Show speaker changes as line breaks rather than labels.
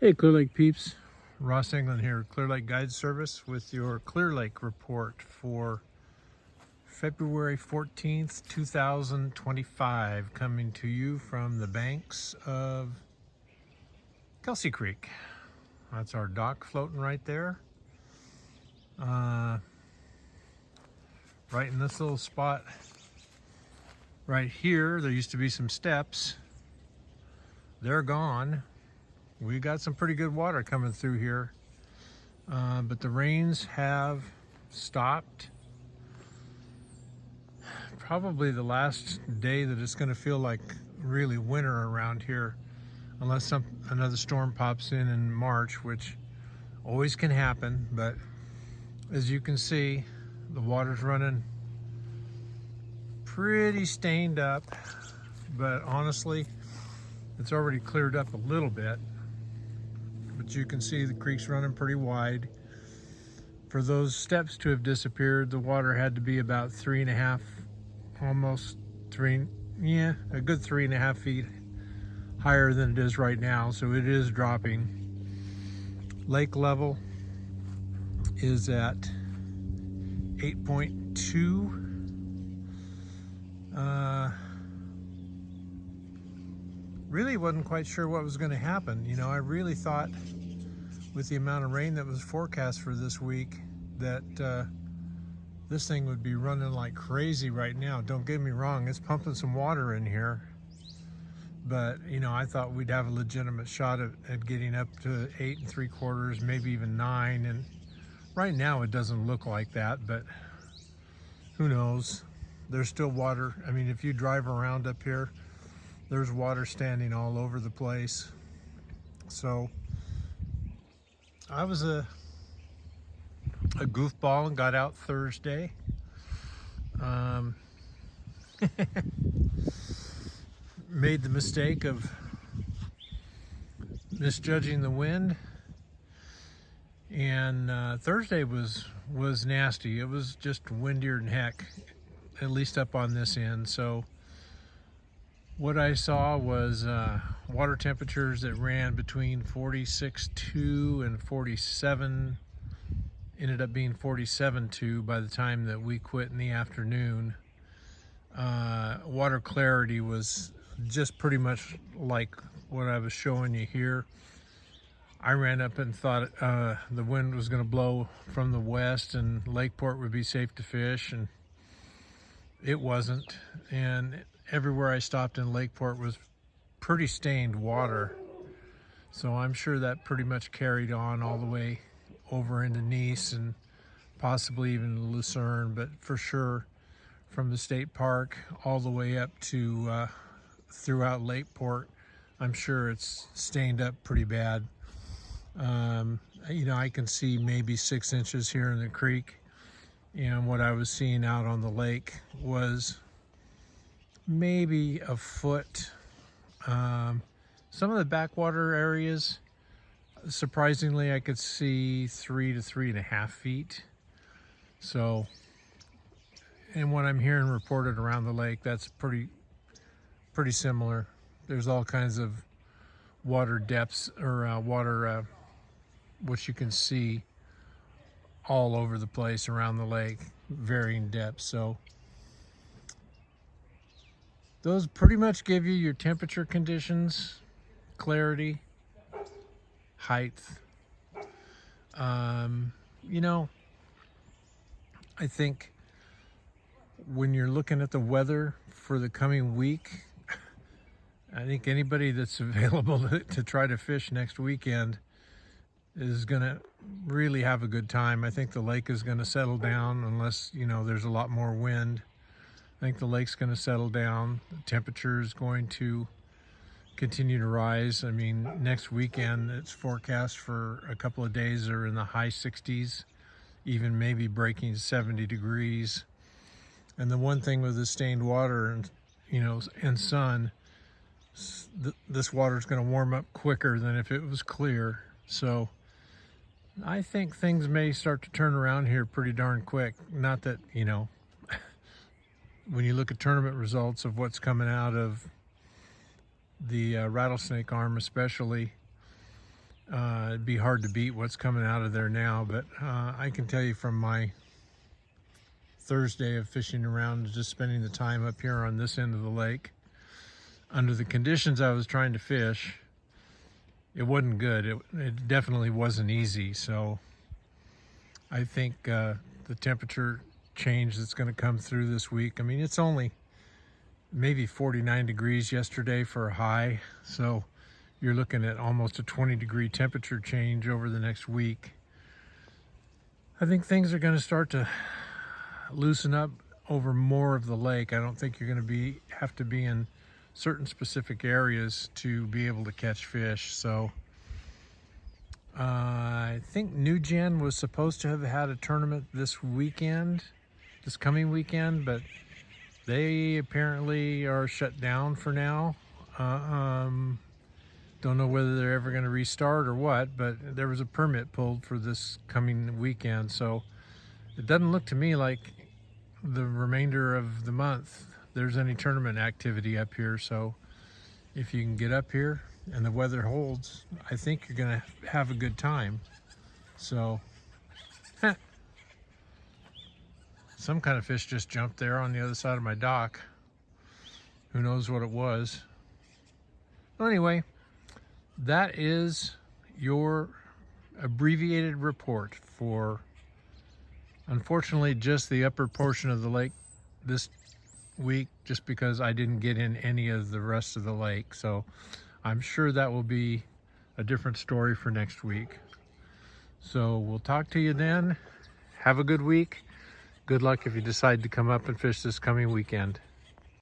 Hey Clear Lake peeps, Ross England here, Clear Lake Guide Service with your Clear Lake report for February 14th, 2025, coming to you from the banks of Kelsey Creek. That's our dock floating right there. Right in this little spot right here, there used to be some steps. They're gone. We got some pretty good water coming through here, but the rains have stopped. Probably the last day that it's going to feel like really winter around here, unless another storm pops in March, which always can happen. But as you can see, the water's running pretty stained up, but honestly, it's already cleared up a little bit. But you can see the creek's running pretty wide. For those steps to have disappeared, the water had to be about 3.5, almost 3, yeah, a good 3.5 feet higher than it is right now. So it is dropping. Lake level is at 8.2. Really wasn't quite sure what was going to happen. You know, I really thought with the amount of rain that was forecast for this week that this thing would be running like crazy right now. Don't get me wrong, it's pumping some water in here, but you know, I thought we'd have a legitimate shot at getting up to 8 3/4, maybe even 9, and right now it doesn't look like that, but who knows. There's still water. I mean, if you drive around up here, there's water standing all over the place. So I was a goofball and got out Thursday. Made the mistake of misjudging the wind, and Thursday was nasty. It was just windier than heck, at least up on this end. So what I saw was water temperatures that ran between 46.2 and 47, ended up being 47.2 by the time that we quit in the afternoon. Water clarity was just pretty much like what I was showing you here. I ran up and thought the wind was going to blow from the west and Lakeport would be safe to fish, and it wasn't. And everywhere I stopped in Lakeport was pretty stained water. So I'm sure that pretty much carried on all the way over into Nice and possibly even Lucerne, but for sure from the state park all the way up to throughout Lakeport, I'm sure it's stained up pretty bad. You know, I can see maybe 6 inches here in the creek, and what I was seeing out on the lake was maybe a foot. Some of the backwater areas, surprisingly, I could see 3 to 3.5 feet. So, and what I'm hearing reported around the lake, that's pretty similar. There's all kinds of water depths, or water, which you can see all over the place around the lake, varying depths. So those pretty much give you your temperature conditions, clarity, height. You know, I think when you're looking at the weather for the coming week, I think anybody that's available to try to fish next weekend is going to really have a good time. I think the lake is going to settle down unless, you know, there's a lot more wind. I think the lake's going to settle down. The temperature is going to continue to rise. I mean, next weekend it's forecast for a couple of days are in the high 60s, even maybe breaking 70 degrees. And the one thing with the stained water and, you know, and sun, this water is going to warm up quicker than if it was clear. So I think things may start to turn around here pretty darn quick. Not that, you know, when you look at tournament results of what's coming out of the rattlesnake arm especially, It'd be hard to beat what's coming out of there now, but I can tell you from my Thursday of fishing around, just spending the time up here on this end of the lake, under the conditions I was trying to fish, it wasn't good. It definitely wasn't easy. So I think the temperature change that's going to come through this week, I mean, it's only maybe 49 degrees yesterday for a high, so you're looking at almost a 20-degree temperature change over the next week. I think things are going to start to loosen up over more of the lake. I don't think you're going to have to be in certain specific areas to be able to catch fish. So I think New Gen was supposed to have had a tournament this coming weekend, but they apparently are shut down for now. Don't know whether they're ever going to restart or what, but there was a permit pulled for this coming weekend, so it doesn't look to me like the remainder of the month there's any tournament activity up here. So if you can get up here and the weather holds, I think you're going to have a good time. So some kind of fish just jumped there on the other side of my dock. Who knows what it was. Well, anyway, that is your abbreviated report for, unfortunately, just the upper portion of the lake this week, just because I didn't get in any of the rest of the lake. So I'm sure that will be a different story for next week. So we'll talk to you then. Have a good week. Good luck if you decide to come up and fish this coming weekend.